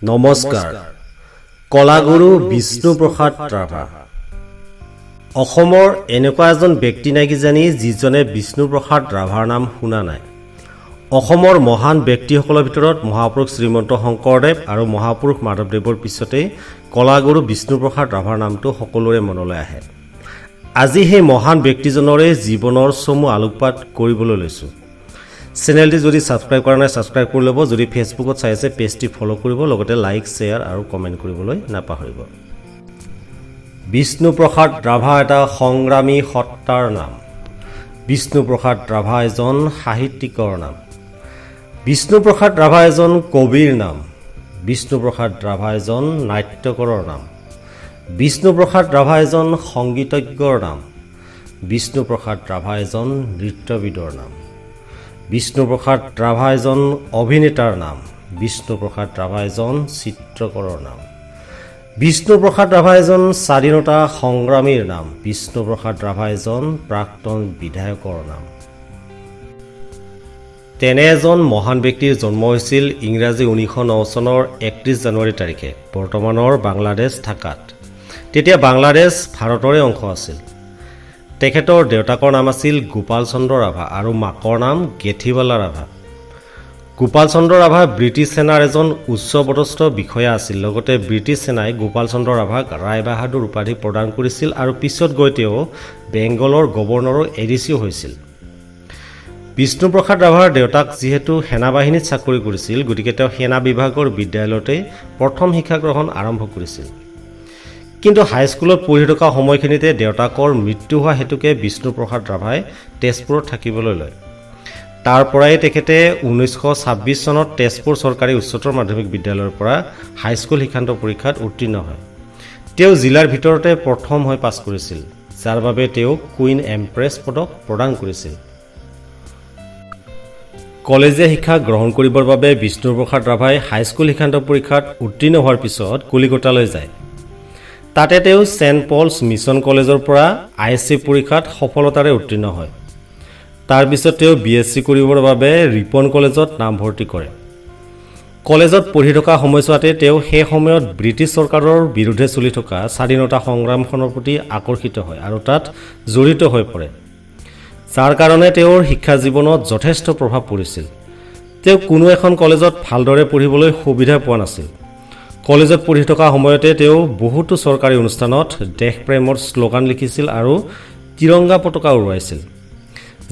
নমস্কাৰ কলাগুৰু বিষ্ণু প্ৰসাদ ৰাভা অসমৰ এনেকুৱা এজন ব্যক্তি নাই কিজানি যিজনে বিষ্ণু প্ৰসাদ ৰাভাৰ নাম শুনা নাই অসমৰ মহান ব্যক্তিসকলৰ ভিতৰত মহাপুৰুষ শ্ৰীমন্ত শংকৰদেৱ আৰু মহাপুৰুষ মাধৱদেৱৰ পিছতে কলাগুৰু বিষ্ণু প্ৰসাদ ৰাভাৰ নামটো সকলোৰে মনলৈ আহে আজি সেই মহান ব্যক্তিজনৰে জীৱনৰ চমু আলোকপাত কৰিবলৈ লৈছো চেনেলটি যদি সাবস্ক্ৰাইব কৰা নাই সাবস্ক্ৰাইব কৰি ল'ব যদি ফেসবুকত চাই আছে পেজটি ফলো কৰিব লগতে লাইক শেয়াৰ আৰু কমেন্ট কৰিবলৈ নাপাহৰিব বিষ্ণু প্ৰসাদ ৰাভা এটা সংগ্ৰামী সত্তাৰ নাম বিষ্ণু প্ৰসাদ ৰাভা এজন সাহিত্যিকৰ নাম বিষ্ণু প্ৰসাদ ৰাভা এজন কবিৰ নাম বিষ্ণু প্ৰসাদ ৰাভা এজন নাট্যকাৰৰ নাম বিষ্ণু প্ৰসাদ ৰাভা এজন সংগীতজ্ঞৰ নাম বিষ্ণু প্ৰসাদ ৰাভা এজন নৃত্যবিদৰ নাম বিষ্ণু প্ৰসাদ ৰাভা এজন অভিনেতাৰ নাম বিষ্ণু প্ৰসাদ ৰাভা এজন চিত্ৰকৰৰ নাম বিষ্ণু প্ৰসাদ ৰাভা এজন স্বাধীনতা সংগ্ৰামীৰ নাম বিষ্ণু প্ৰসাদ ৰাভা এজন প্ৰাক্তন বিধায়কৰ নাম তেনে এজন মহান ব্যক্তিৰ জন্ম হৈছিল ইংৰাজী 1909 চনৰ 31 জানুৱাৰী তাৰিখে বৰ্তমানৰ বাংলাদেশ ঢাকাত তেতিয়া বাংলাদেশ ভাৰতৰে অংশ আছিল তেখেতৰ দেউতাকৰ নাম আছিল গোপাল চন্দ্ৰ ৰাভা আৰু মাকৰ নাম গেথিৱালা ৰাভা গোপাল চন্দ্ৰ ৰাভা ব্ৰিটিছ সেনাৰ এজন উচ্চপদস্থ বিষয়া আছিল লগতে ব্ৰিটিছ সেনাই গোপাল চন্দ্ৰ ৰাভাক ৰায়বাহাদুৰ উপাধি প্ৰদান কৰিছিল আৰু পিছত গৈ তেওঁ বেংগলৰ গভৰ্ণৰৰ এডিচিও হৈছিল বিষ্ণু প্ৰসাদ ৰাভাৰ দেউতাক যিহেতু সেনাবাহিনীত চাকৰি কৰিছিল গতিকে তেওঁ সেনা বিভাগৰ বিদ্যালয়তে প্ৰথম শিক্ষা গ্ৰহণ আৰম্ভ কৰিছিল কিন্তু হাইস্কুলত পঢ়ি থকা সময়খিনিতে দেউতাকৰ মৃত্যু হোৱা হেতুকে বিষ্ণু প্ৰসাদ ৰাভাই তেজপুৰত থাকিবলৈ লয় তাৰ পৰাই তেখেতে 1926 চনত তেজপুৰ চৰকাৰী উচ্চতৰ মাধ্যমিক বিদ্যালয়ৰ পৰা হাইস্কুল শিক্ষান্ত পৰীক্ষাত উত্তীৰ্ণ হয় তেওঁ জিলাৰ ভিতৰতে প্ৰথম হৈ পাছ কৰিছিল যাৰ বাবে তেওঁ কুইন এম্প্ৰেছ পদক প্ৰদান কৰিছিল কলেজীয়া শিক্ষা গ্ৰহণ কৰিবৰ বাবে বিষ্ণু প্ৰসাদ ৰাভাই হাইস্কুল শিক্ষান্ত পৰীক্ষাত উত্তীৰ্ণ হোৱাৰ পিছত কলিকতালৈ যায় তাতে তেওঁ সেন্ট পলছ মিছন কলেজৰ পৰা আইএসসি পৰীক্ষাত সফলতাৰে উত্তীৰ্ণ হয় তাৰ পিছত তেওঁ বিএসসি কৰিবৰ বাবে ৰিপন কলেজত নামভৰ্তি কৰে কলেজত পঢ়ি থকা সময়ছোৱাতে তেওঁ সেই সময়ত ব্ৰিটিছ চৰকাৰৰ বিৰুদ্ধে চলি থকা স্বাধীনতা সংগ্ৰামখনৰ প্ৰতি আকৰ্ষিত হয় আৰু তাত জড়িত হৈ পৰে যাৰ কাৰণে তেওঁৰ শিক্ষা জীৱনত যথেষ্ট প্ৰভাৱ পৰিছিল তেওঁ কোনো এখন কলেজত ভালদৰে পঢ়িবলৈ সুবিধা পোৱা নাছিল কলেজত পঢ়ি থকা সময়তে তেওঁ বহুতো চৰকাৰী অনুষ্ঠানত দেশপ্ৰেমৰ শ্লোগান লিখিছিল আৰু তিৰংগা পতাকা উৰুৱাইছিল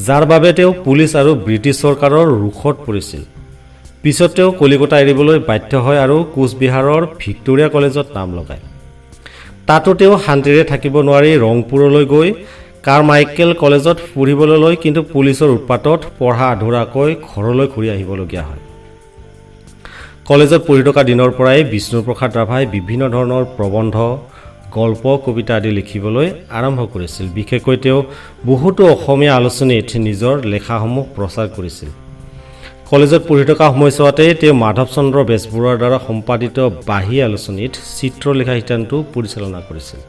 যাৰ বাবে তেওঁ পুলিচ আৰু ব্ৰিটিছ চৰকাৰৰ ৰুখত পৰিছিল পিছত তেওঁ কলিকতা এৰিবলৈ বাধ্য হয় আৰু কোচবিহাৰৰ ভিক্টোৰিয়া কলেজত নাম লগায় তাতো তেওঁ শান্তিৰে থাকিব নোৱাৰি ৰংপুৰলৈ গৈ কাৰমাইকেল কলেজত পঢ়িবলৈ লয় কিন্তু পুলিচৰ উৎপাতত পঢ়া আধৰুৱাকৈ ঘৰলৈ ঘূৰি আহিবলগীয়া হয় কলেজত পঢ়ি থকা দিনৰ পৰাই বিষ্ণু প্ৰসাদ ৰাভাই বিভিন্ন ধৰণৰ প্ৰবন্ধ গল্প কবিতা আদি লিখিবলৈ আৰম্ভ কৰিছিল বিশেষকৈ তেওঁ বহুতো অসমীয়া আলোচনীত নিজৰ লেখাসমূহ প্ৰচাৰ কৰিছিল কলেজত পঢ়ি থকা সময়ছোৱাতে তেওঁ মাধৱ চন্দ্ৰ বেজবৰুৱাৰ দ্বাৰা সম্পাদিত বাহী আলোচনীত চিত্ৰ লিখা শিতানটো পৰিচালনা কৰিছিল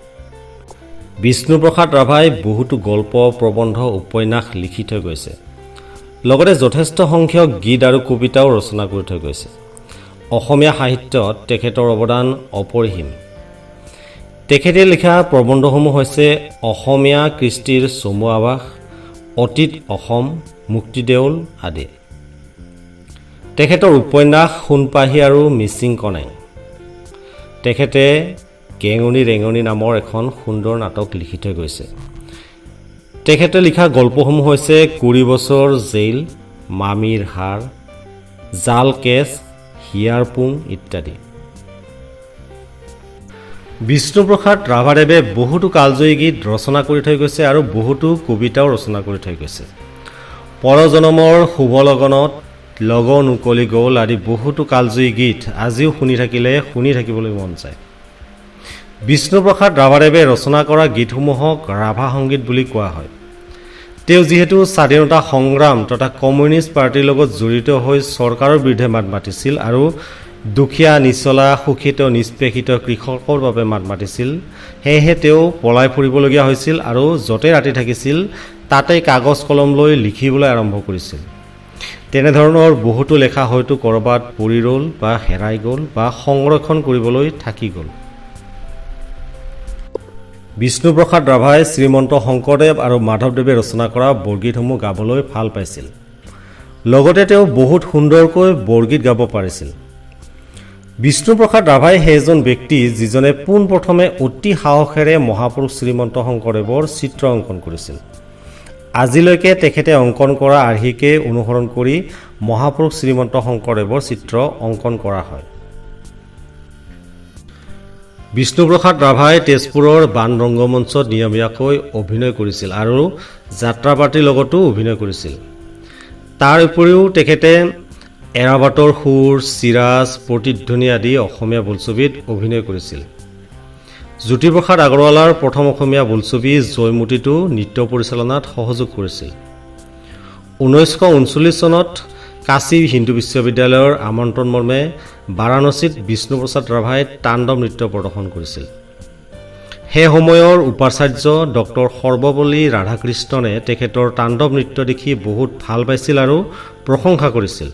বিষ্ণু প্ৰসাদ ৰাভাই বহুতো গল্প প্ৰবন্ধ উপন্যাস লিখি থৈ গৈছে লগতে যথেষ্ট সংখ্যক গীত আৰু কবিতাও ৰচনা কৰি থৈ গৈছে অসমীয়া সাহিত্যত তেখেতৰ অৱদান অপৰিসীম তেখেতে লিখা প্ৰবন্ধসমূহ হৈছে অসমীয়া কৃষ্টিৰ চমু আৱাস অতীত অসম মুক্তিদেউল আদি তেখেতৰ উপন্যাস সোণপাহি আৰু মিচিং কণাই তেখেতে কেঙুনি ৰেঙনি নামৰ এখন সুন্দৰ নাটক লিখি থৈ গৈছে তেখেতে লিখা গল্পসমূহ হৈছে 20 বছৰ জেইল মামীৰ হাৰ জাল কেছ হিয়াৰপুং ইত্যাদি বিষ্ণু প্ৰসাদ ৰাভাদেৱে বহুতো কালজয়ী গীত ৰচনা কৰি থৈ গৈছে আৰু বহুতো কবিতাও ৰচনা কৰি থৈ গৈছে পৰজনমৰ শুভ লগনত লগন উকলি গ'ল আদি বহুতো কালজয়ী গীত আজিও শুনি থাকিবলৈ মন যায় বিষ্ণু প্ৰসাদ ৰাভাদেৱে ৰচনা কৰা গীতসমূহক ৰাভা সংগীত বুলি কোৱা হয় তেওঁ যিহেতু স্বাধীনতা সংগ্ৰাম তথা কমিউনিষ্ট পাৰ্টিৰ লগত জড়িত হৈ চৰকাৰৰ বিৰুদ্ধে মাত মাতিছিল আৰু দুখীয়া নিচলা শোষিত নিষ্পেষিত কৃষকৰ বাবে মাত মাতিছিল সেয়েহে তেওঁ পলাই ফুৰিবলগীয়া হৈছিল আৰু য'তে ৰাতি থাকিছিল তাতে কাগজ কলম লৈ লিখিবলৈ আৰম্ভ কৰিছিল তেনেধৰণৰ বহুতো লেখা হয়তো কৰবাত পৰি ৰ'ল বা হেৰাই গ'ল বা সংৰক্ষণ কৰিবলৈ থাকি গ'ল। বিষ্ণু প্ৰসাদ ৰাভাই শ্ৰীমন্ত শংকৰদেৱ আৰু মাধৱদেৱে ৰচনা কৰা বৰগীতসমূহ গাবলৈ ভাল পাইছিল। লগতে তেওঁ বহুত সুন্দৰকৈ বৰগীত গাব পাৰিছিল। বিষ্ণু প্ৰসাদ ৰাভাই সেইজন ব্যক্তি যিজনে পোনপ্ৰথমে অতি সাহসেৰে মহাপুৰুষ শ্ৰীমন্ত শংকৰদেৱৰ চিত্ৰ অংকন কৰিছিল। আজিলৈকে তেখেতে অংকন কৰা আৰ্হিকে অনুসৰণ কৰি মহাপুৰুষ শ্ৰীমন্ত শংকৰদেৱৰ চিত্ৰ অংকন কৰা হয়। বিষ্ণু প্ৰসাদ ৰাভাই তেজপুৰৰ বাণ ৰংগমঞ্চত নিয়মীয়াকৈ অভিনয় কৰিছিল আৰু যাত্ৰাপাৰ্টিৰ লগতো অভিনয় কৰিছিল। তাৰ উপৰিও তেখেতে এৰাবাটৰ সুৰ, চিৰাজ, প্ৰতিধ্বনি আদি অসমীয়া বোলছবিত অভিনয় কৰিছিল। জ্যোতিপ্ৰসাদ আগৰৱালাৰ প্ৰথম অসমীয়া বোলছবি জয়মতীতো নৃত্য পৰিচালনাত সহযোগ কৰিছিল। 1939 চনত কাশী হিন্দু বিশ্ববিদ্যালয়ৰ আমন্ত্ৰণ মৰ্মে বাৰাণসীত বিষ্ণু প্ৰসাদ ৰাভাই তাণ্ডৱ নৃত্য প্ৰদৰ্শন কৰিছিল। সেই সময়ৰ উপাচাৰ্য ডক্টৰ সৰ্বপল্লী ৰাধাকৃষ্ণনে তেখেতৰ তাণ্ডৱ নৃত্য দেখি বহুত ভাল পাইছিল আৰু প্ৰশংসা কৰিছিল।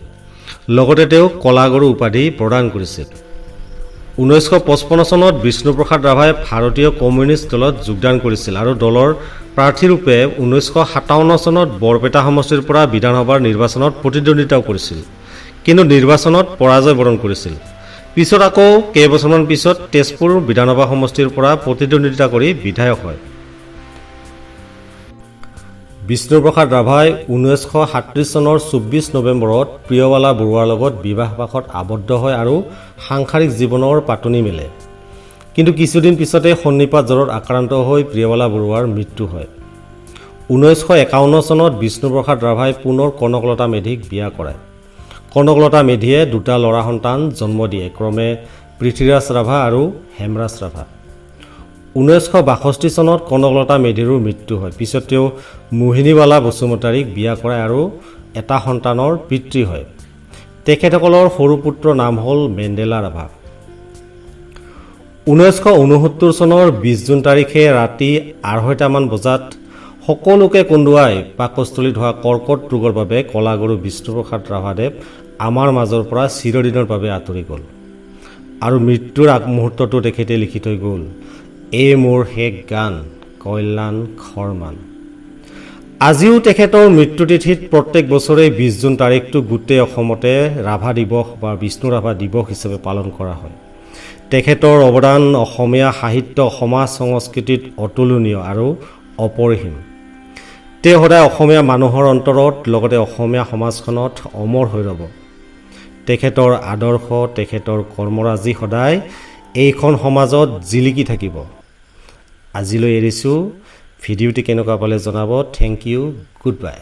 লগতে তেওঁক কলাগুৰু উপাধি প্ৰদান কৰিছিল। 1955 চনত বিষ্ণু প্ৰসাদ ৰাভাই ভাৰতীয় কমিউনিষ্ট দলত যোগদান কৰিছিল আৰু দলৰ প্ৰাৰ্থীৰূপে 1957 চনত বৰপেটা সমষ্টিৰ পৰা বিধানসভাৰ নিৰ্বাচনত প্ৰতিদ্বন্দ্বিতাও কৰিছিল, কিন্তু নিৰ্বাচনত পৰাজয় বৰণ কৰিছিল। পিছত আকৌ কেইবছৰমান পিছত তেজপুৰ বিধানসভা সমষ্টিৰ পৰা প্ৰতিদ্বন্দ্বিতা কৰি বিধায়ক হয়। বিষ্ণু প্ৰসাদ ৰাভাই 1937 চনৰ 24 নৱেম্বৰত প্ৰিয়বালা বৰুৱাৰ লগত বিবাহপাশত আবদ্ধ হয় আৰু সাংসাৰিক জীৱনৰ পাতনি মেলে। কিন্তু কিছুদিন পিছতে সন্নিপাত জ্বৰত আক্ৰান্ত হৈ প্ৰিয়বালা বৰুৱাৰ মৃত্যু হয়। 1951 চনত বিষ্ণু প্ৰসাদ ৰাভাই পুনৰ কনকলতা মেধিক বিয়া কৰায়। কনকলতা মেধিয়ে দুটা ল'ৰা সন্তান জন্ম দিয়ে, ক্ৰমে পৃথ্বীৰাজ ৰাভা আৰু হেমৰাজ ৰাভা। 1962 চনত কনকলতা মেধিৰো মৃত্যু হয়। পিছত তেওঁ মোহিনীবালা বসুমতাৰীক বিয়া কৰায় আৰু এটা সন্তানৰ পিতৃ হয়। তেখেতসকলৰ সৰু পুত্ৰৰ নাম হ'ল মেণ্ডেলা ৰাভা। 1969 চনৰ 20 জুন তাৰিখে ৰাতি 2:30 বজাত সকলোকে কন্দুৱাই পাকস্থলীত হোৱা কৰ্কট ৰোগৰ বাবে কলাগুৰু বিষ্ণু প্ৰসাদ ৰাভাদেৱ আমাৰ মাজৰ পৰা চিৰদিনৰ বাবে আঁতৰি গ'ল আৰু মৃত্যুৰ আগমুহূৰ্ততো তেখেতে লিখি থৈ গ'ল, এই মোৰ শেষ গান কল্যাণ খৰমান। আজিও তেখেতৰ মৃত্যুতিথিত প্ৰত্যেক বছৰে 20 জুন তাৰিখটো গোটেই অসমতে ৰাভা দিৱস বা বিষ্ণু ৰাভা দিৱস হিচাপে পালন কৰা হয়। তেখেতৰ অৱদান অসমীয়া সাহিত্য সমাজ সংস্কৃতিত অতুলনীয় আৰু অপৰিসীম। তেওঁ সদায় অসমীয়া মানুহৰ অন্তৰত লগতে অসমীয়া সমাজখনত অমৰ হৈ ৰ'ব। তেখেতৰ আদৰ্শ, তেখেতৰ কৰ্মৰাজি সদায় এইখন সমাজত জিলিকি থাকিব। আজিলৈ এৰিছোঁ। ভিডিঅ'টি কেনেকুৱা পালে জনাব। Thank you, good by.